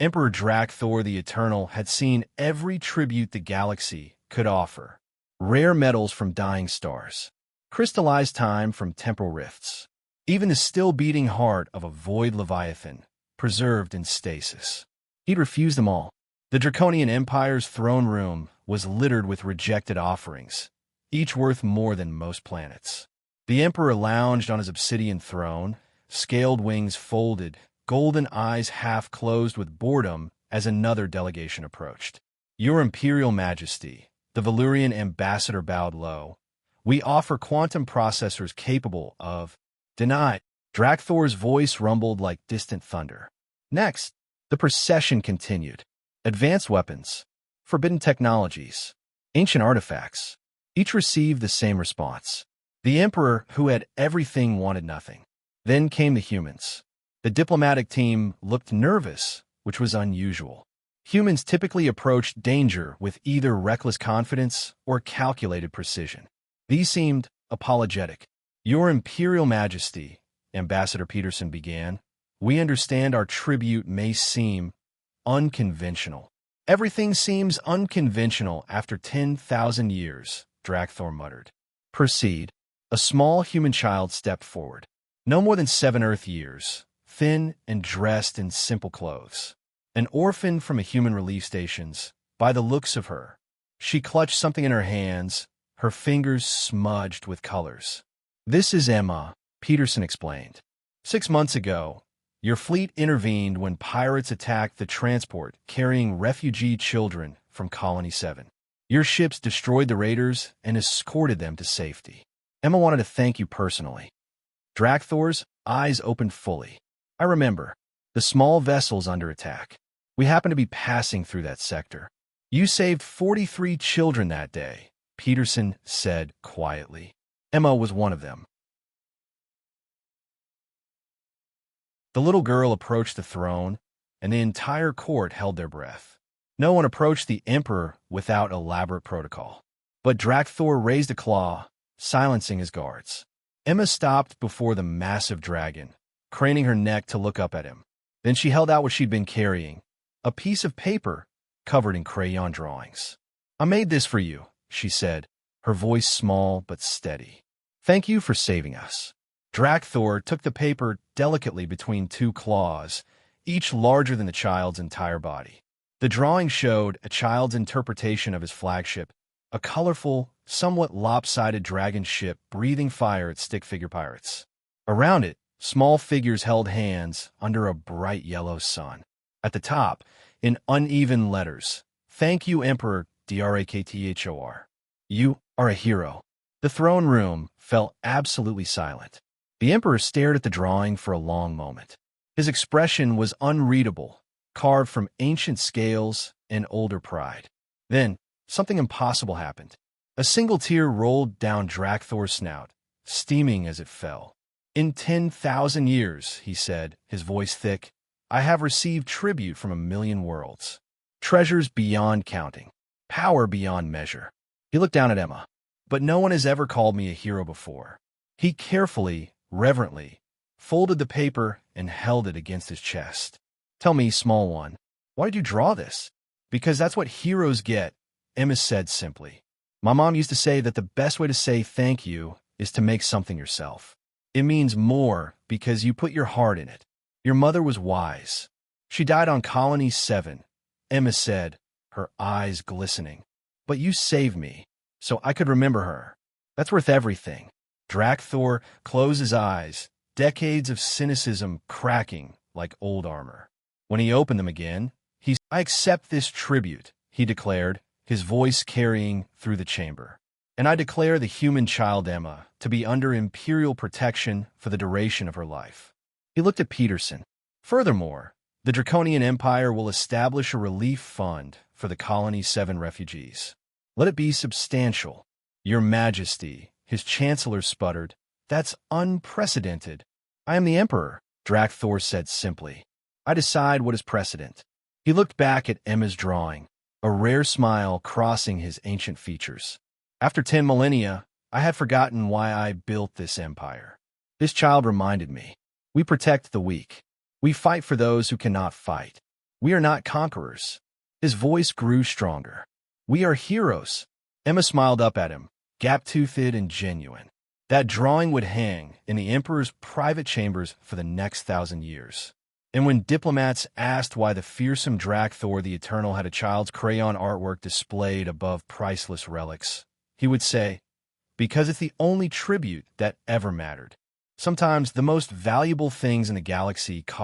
Emperor Drakthor the Eternal had seen every tribute the galaxy could offer. Rare metals from dying stars, crystallized time from temporal rifts, even the still-beating heart of a void leviathan, preserved in stasis. He'd refused them all. The Draconian Empire's throne room was littered with rejected offerings, each worth more than most planets. The Emperor lounged on his obsidian throne, scaled wings folded, golden eyes half closed with boredom as another delegation approached. Your Imperial Majesty, the Valyrian ambassador bowed low. We offer quantum processors capable of... Denied. Drakthor's voice rumbled like distant thunder. Next, the procession continued. Advanced weapons, forbidden technologies, ancient artifacts. Each received the same response. The Emperor, who had everything, wanted nothing. Then came the humans. The diplomatic team looked nervous, which was unusual. Humans typically approached danger with either reckless confidence or calculated precision. These seemed apologetic. Your Imperial Majesty, Ambassador Peterson began, we understand our tribute may seem unconventional. Everything seems unconventional after 10,000 years, Drakthor muttered. Proceed. A small human child stepped forward. No more than 7 Earth years, thin and dressed in simple clothes. An orphan from a human relief stations, by the looks of her. She clutched something in her hands, her fingers smudged with colors. This is Emma, Peterson explained. 6 months ago, your fleet intervened when pirates attacked the transport carrying refugee children from Colony 7. Your ships destroyed the raiders and escorted them to safety. Emma wanted to thank you personally. Drakthor's eyes opened fully. I remember. The small vessels under attack. We happened to be passing through that sector. You saved 43 children that day, Peterson said quietly. Emma was one of them. The little girl approached the throne, and the entire court held their breath. No one approached the Emperor without elaborate protocol. But Drakthor raised a claw, silencing his guards. Emma stopped before the massive dragon, craning her neck to look up at him. Then she held out what she'd been carrying, a piece of paper covered in crayon drawings. I made this for you, she said, her voice small but steady. Thank you for saving us. Drakthor took the paper delicately between 2 claws, each larger than the child's entire body. The drawing showed a child's interpretation of his flagship, a colorful, somewhat lopsided dragon ship breathing fire at stick-figure pirates. Around it, small figures held hands under a bright yellow sun. At the top, in uneven letters, Thank you, Emperor Drakthor. You are a hero. The throne room fell absolutely silent. The Emperor stared at the drawing for a long moment. His expression was unreadable, carved from ancient scales and older pride. Then, something impossible happened. A single tear rolled down Drakthor's snout, steaming as it fell. In 10,000 years, he said, his voice thick, I have received tribute from 1,000,000 worlds. Treasures beyond counting. Power beyond measure. He looked down at Emma. But no one has ever called me a hero before. He carefully, reverently, folded the paper and held it against his chest. Tell me, small one, why did you draw this? Because that's what heroes get, Emma said simply. My mom used to say that the best way to say thank you is to make something yourself. It means more because you put your heart in it. Your mother was wise. She died on Colony 7, Emma said, her eyes glistening. But you saved me, so I could remember her. That's worth everything. Drakthor closed his eyes, decades of cynicism cracking like old armor. When he opened them again, I accept this tribute, he declared, his voice carrying through the chamber. And I declare the human child Emma to be under imperial protection for the duration of her life. He looked at Peterson. Furthermore, the Draconian Empire will establish a relief fund for the Colony 7 refugees. Let it be substantial. Your Majesty, his chancellor sputtered. That's unprecedented. I am the Emperor, Drakthor said simply. I decide what is precedent. He looked back at Emma's drawing, a rare smile crossing his ancient features. After 10 millennia, I had forgotten why I built this empire. This child reminded me. We protect the weak. We fight for those who cannot fight. We are not conquerors. His voice grew stronger. We are heroes. Emma smiled up at him, gap-toothed and genuine. That drawing would hang in the Emperor's private chambers for the next 1,000 years. And when diplomats asked why the fearsome Drakthor the Eternal had a child's crayon artwork displayed above priceless relics, he would say, because it's the only tribute that ever mattered. Sometimes the most valuable things in the galaxy